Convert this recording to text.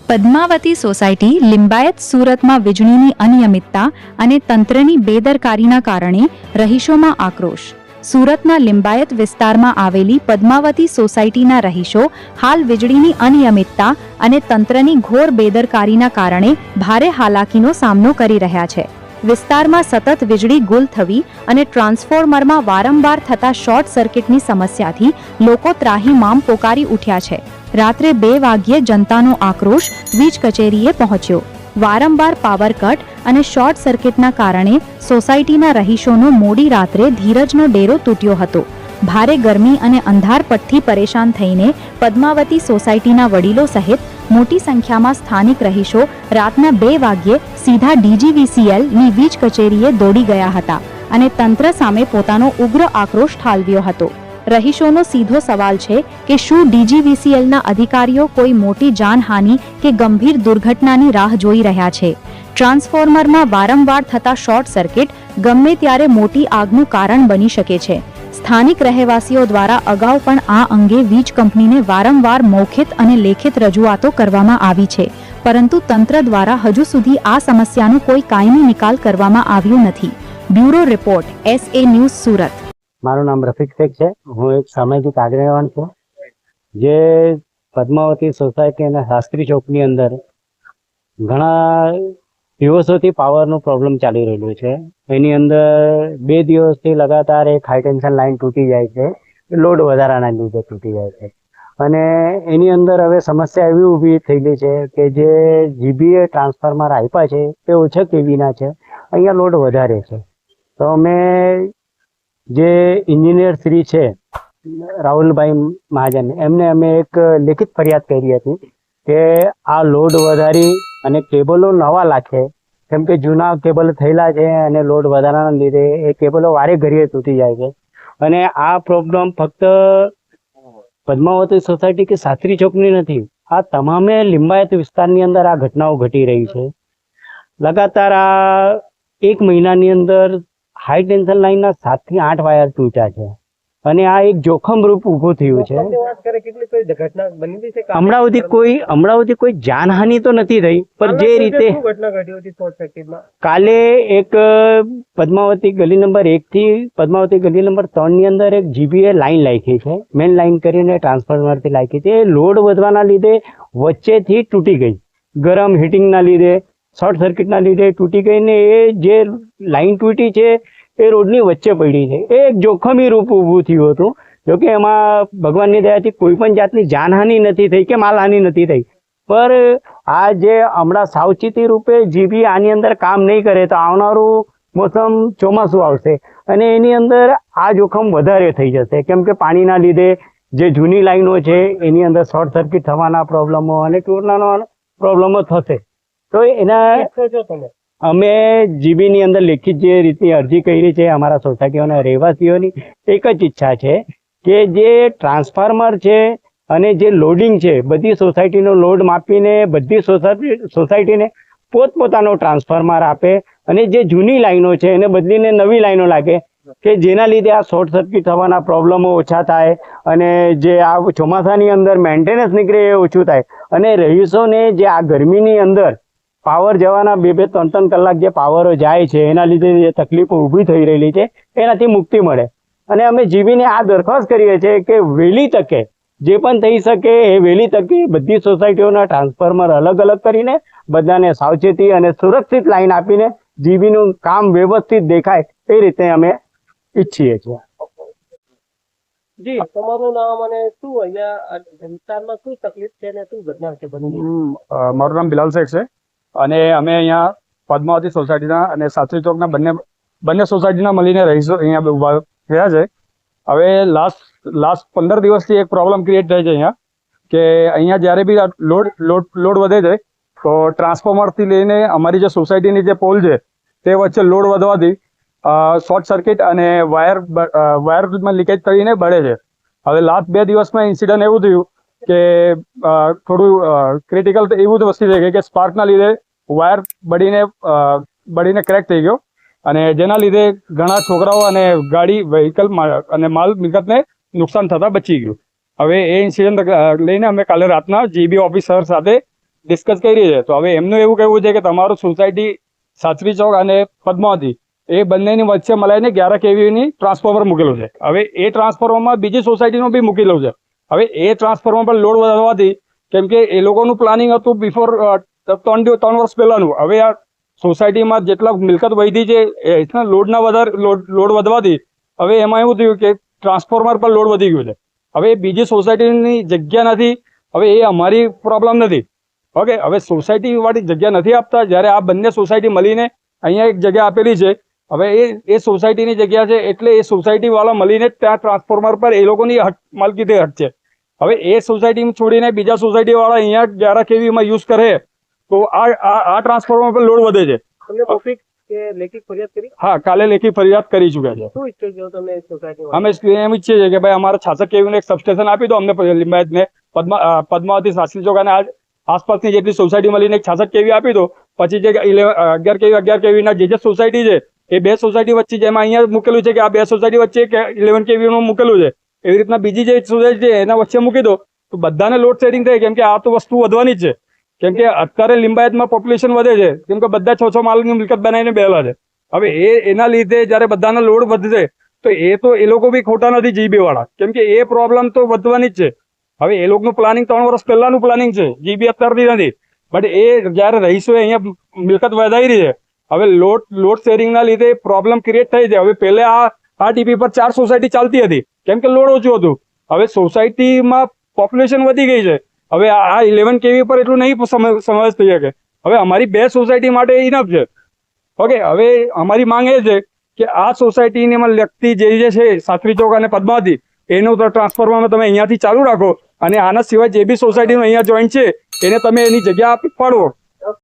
Padmavati society Limbayat સુરતમાં વીજળીની અનિયમિતતા અને તંત્રની બેદરકારીના કારણે રહીશોમાં આક્રોશ. સુરતના લિંબાયત વિસ્તારમાં આવેલી પદ્માવતી સોસાયટીના રહીશો હાલ વીજળીની અનિયમિતતા અને તંત્રની ઘોર બેદરકારીના કારણે ભારે હાલાકીનો સામનો કરી રહ્યા છે. વિસ્તારમાં સતત વીજળી ગુલ થવી અને ટ્રાન્સફોર્મરમાં વારંવાર થતા શોર્ટ સર્કિટની સમસ્યાથી લોકો ત્રાહિમામ પોકારી ઉઠ્યા છે. રાત્રે 2 વાગ્યે જનતાનો આક્રોશ વીજ કચેરીએ પહોંચ્યો. વારંવાર પાવર કટ અને શોર્ટ સર્કિટના કારણે સોસાયટીના રહીશોનો મોડી રાત્રે ધીરજનો ડેરો તૂટ્યો હતો. ભારે ગરમી અને અંધારપટથી પરેશાન થઈને પદ્માવતી સોસાયટીના વડીલો સહિત મોટી સંખ્યામાં સ્થાનિક રહીશો રાતના 2 વાગ્યે સીધા DGVCLની વીજ કચેરીએ દોડી ગયા હતા અને તંત્ર સામે પોતાનો ઉગ્ર આક્રોશ ઠાલવ્યો હતો. રહીશોનો સીધો સવાલ છે કે શું DGVCLના અધિકારીઓ કોઈ મોટી જાનહાનિ કે ગંભીર દુર્ઘટનાની રાહ જોઈ રહ્યા છે? ટ્રાન્સફોર્મરમાં વારંવાર થતા શોર્ટ સર્કિટ ગમે ત્યારે મોટી આગનું કારણ બની શકે છે. સ્થાનિક રહેવાસીઓ દ્વારા અગાઉ પણ આ અંગે વીજ કંપનીને વારંવાર મૌખિત અને લેખિત રજૂઆતો કરવામાં આવી છે, પરંતુ તંત્ર દ્વારા હજુ સુધી આ સમસ્યાનો કોઈ કાયમી નિકાલ કરવામાં આવ્યો નથી. Bureau report, SA news, Surat. મારું નામ રફીક શેખ છે. હું એક સામાજિક આગેવાન છું જે પદ્માવતી સોસાયટી અને શાસ્ત્રી ચોકની અંદર ઘણા દિવસોથી પાવરનો પ્રોબ્લેમ ચાલી રહેલો છે. એની અંદર 2 દિવસથી લગાતાર એક હાઈ ટેન્શન લાઇન તૂટી જાય છે, લોડ વધારાના લીધે તૂટી જાય છે. અને એની અંદર હવે સમસ્યા એવી ઊભી થયેલી છે કે જે GBA ટ્રાન્સફોર્મર આપ્યા છે તે ઓછા કેવીના છે, અહીંયા લોડ વધારે છે. તો અમે જે એન્જિનિયર શ્રી છે રાહુલભાઈ મહાજન, એમને અમે એક લેખિત ફરિયાદ કરી હતી કે આ લોડ વધારી અને કેબલો નવા લાખે, કેમ કે જૂના કેબલ થયેલા છે અને લોડ વધારાના લીધે એ કેબલો વારે ઘડીએ તૂટી જાય છે. અને આ પ્રોબ્લેમ ફક્ત પદ્માવતી સોસાયટી કે શાસ્ત્રી ચોકની નથી, આ તમામે લિંબાયત વિસ્તારની અંદર આ ઘટનાઓ ઘટી રહી છે. લગાતાર આ 1 મહિનાની અંદર હાઈ ટેન્શન લાઇનના 7 થી 8 વાયર તૂટ્યા છે અને આ એક જોખમ રૂપ ઊભું થયું છે. હમણાં સુધી કોઈ જાનહાનિ તો નથી થઈ, પણ જે રીતે કાલે એક પદ્માવતી ગલી નંબર 1 થી પદ્માવતી ગલી નંબર 3 ની અંદર એક GBA લાઈન લાગી છે, મેન લાઈન કરીને ટ્રાન્સફોર્મરથી લાગી છે. લોડ વધવાના લીધે વચ્ચેથી તૂટી ગઈ, ગરમ હીટિંગના લીધે શોર્ટ સર્કિટના લીધે તૂટી ગઈ ને એ જે લાઈન તૂટી છે એ રોડની વચ્ચે પડી છે. એ એક જોખમી રૂપ ઊભું થયું હતું. જોકે એમાં ભગવાનની દયાથી કોઈ પણ જાતની જાનહાનિ નથી થઈ કે માલહાનિ નથી થઈ, પર આ જે હમણાં સાવચેતી રૂપે GBA આની અંદર કામ નહીં કરે તો આવનારું મોસમ ચોમાસું આવશે અને એની અંદર આ જોખમ વધારે થઈ જશે, કેમ કે પાણીના લીધે જે જૂની લાઈનો છે એની અંદર શોર્ટ સર્કિટ થવાના પ્રોબ્લેમો અને ટૂરનાનો પ્રોબ્લેમો થશે. તો એના અમે GBની અંદર લેખિત જે રીતની અરજી કરી છે અમારા સોસાયટીઓના રહેવાસીઓની એક જ ઈચ્છા છે કે જે ટ્રાન્સફોર્મર છે અને જે લોડિંગ છે બધી સોસાયટીનો લોડ માપીને બધી સોસાયટીને પોતપોતાનો ટ્રાન્સફોર્મર આપે અને જે જૂની લાઈનો છે એને બદલીને નવી લાઈનો લાગે કે જેના લીધે આ શોર્ટ સર્કિટ થવાના પ્રોબ્લેમો ઓછા થાય અને જે આ ચોમાસાની અંદર મેન્ટેનન્સ નીકળે એ ઓછું થાય અને રહીશોને જે આ ગરમીની અંદર પાવર જવાના 2-3 કલાક જે પાવરો જાય છે એના લીધે જે તકલીફો ઊભી થઈ રહેલી છે એનાથી મુક્તિ મળે. અને અમે GBને આ દરખાસ્ત કરીએ છીએ કે વહેલી તકે જે પણ થઈ શકે એ વહેલી તકે બધી સોસાયટીઓના ટ્રાન્સફોર્મર અલગ અલગ કરીને બધાને સાવચેતી અને સુરક્ષિત લાઈન આપીને GBનું કામ વ્યવસ્થિત દેખાય એ રીતે અમે ઈચ્છીએ છીએ. જી, તમારું નામ અને શું અહીંયા વિસ્તારમાં શું તકલીફ છે અને શું ઘટના છે બની? મારું નામ બિલાલ શેખ છે અને અમે અહીંયા પદ્માવતી સોસાયટીના અને શાસ્ત્રી ચોકના બંને સોસાયટીના મળીને રહીશું અહીંયા ઉભા થયા છે. હવે લાસ્ટ 15 દિવસથી એક પ્રોબ્લેમ ક્રિએટ થાય છે અહીંયા કે અહીંયા જ્યારે બી લોડ વધે છે તો ટ્રાન્સફોર્મરથી લઈને અમારી જે સોસાયટીની જે પોલ છે તે વચ્ચે લોડ વધવાથી શોર્ટ સર્કિટ અને વાયરમાં લીકેજ કરીને બળે છે. હવે લાસ્ટ 2 દિવસમાં ઇન્સિડન્ટ એવું થયું કે થોડું ક્રિટિકલ એવું વસ્તુ છે કે સ્પાર્કના લીધે વાયર બળીને ક્રેક થઈ ગયો અને જેના લીધે ઘણા છોકરાઓ અને ગાડી વ્હીકલ અને માલ મિલકતને નુકસાન થતા બચી ગયું. હવે એ ઇન્સિડન્ટ લઈને અમે કાલે રાતના GB ઓફિસર સાથે ડિસ્કસ કરી છે. તો હવે એમનું એવું કહેવું છે કે તમારું સોસાયટી સાચવી ચોક અને પદ્માવતી એ બંનેની વચ્ચે મળીને 11 kVની ટ્રાન્સફોર્મર મૂકેલું છે. હવે એ ટ્રાન્સફોર્મરમાં બીજી સોસાયટીનું બી મૂકેલું છે. હવે એ ટ્રાન્સફોર્મર પર લોડ વધવાથી, કેમ કે એ લોકોનું પ્લાનિંગ હતું બિફોર 3 વર્ષ પહેલાનું. હવે આ સોસાયટીમાં જેટલા મિલકત વધી છે એ લોડના લોડ વધવાથી હવે એમાં એવું થયું કે ટ્રાન્સફોર્મર પર લોડ વધી ગયું છે. હવે બીજી સોસાયટીની જગ્યા નથી. હવે એ અમારી પ્રોબ્લેમ નથી. ઓકે, હવે સોસાયટી વાળી જગ્યા નથી આપતા. જ્યારે આ બંને સોસાયટી મળીને અહીંયા એક જગ્યા આપેલી છે. હવે એ સોસાયટીની જગ્યા છે એટલે એ સોસાયટી વાળા મળીને ત્યાં ટ્રાન્સફોર્મર પર એ લોકોની માલકીથી હક છે. હવે એ સોસાયટી છોડીને બીજા સોસાયટી વાળા અહીંયા 11 kVમાં યુઝ કરે તો આ ટ્રાન્સફોર્મર પર લોડ વધે છે. તમને મૌખિક કે લેખિત ફરિયાદ કરી? હા, કાલે લેખિત ફરિયાદ કરી ચૂક્યા છે. શું ઈચ્છો છો તમે સોસાયટી? અમે એમ ઈચ્છીએ છીએ કે ભાઈ અમારે 66 kVનું એક સબસ્ટેશન આપી દો અમને લિંબાયતને, પદ્માવતી સાસરી ચોક અને આસપાસની જેટલી સોસાયટી મળીને એક 66 kV આપી દો. પછી જે 11 kVના જે સોસાયટી છે એ બે સોસાયટી વચ્ચે, જેમાં અહીંયા મૂકેલું છે કે આ બે સોસાયટી વચ્ચે 11 kVનું મૂકેલું છે, એવી રીતના બીજી જે સોસાયટી છે એના વચ્ચે મૂકી દો તો બધાને લોડ શેરિંગ થાય. કેમ કે આ તો વસ્તુ વધવાની જ છે. કેમ કે અત્યારે લિંબાયતમાં પોપ્યુલેશન વધે છે, કેમ કે બધા 6 માળની મિલકત બનાવીને બેલા છે. હવે એના લીધે જ્યારે બધાનો લોડ વધશે તો એ લોકો બી ખોટા નથી જીબી વાળા, કેમ કે એ પ્રોબ્લેમ તો વધવાની જ છે. હવે એ લોકોનું પ્લાનિંગ 3 વર્ષ પહેલાનું પ્લાનિંગ છે, જીબી અત્યારથી નથી. બટ એ જ્યારે રહીશોએ અહીંયા મિલકત વધારી રહી છે, હવે લોડ શેરિંગના લીધે પ્રોબ્લેમ ક્રિએટ થઈ છે. હવે પહેલે આ ટીપી પર 4 સોસાયટી ચાલતી હતી કેમ કે લોડ ઓછું હતું. હવે સોસાયટીમાં પોપ્યુલેશન વધી ગઈ છે. હવે આ 11 kV પર એટલું નહીં સમાવેશ થઈ શકે. હવે અમારી 2 સોસાયટી માટે ઇનફ છે. ઓકે, હવે અમારી માંગ એ છે કે આ સોસાયટીમાં લગતી જે છે સાસરી ચોક અને પદ્માવતી એનું ટ્રાન્સફોર્મર તમે અહીંયાથી ચાલુ રાખો અને આના સિવાય જે બી સોસાયટીનું અહીંયા જોઈન્ટ છે એને તમે એની જગ્યા આપી પાડો.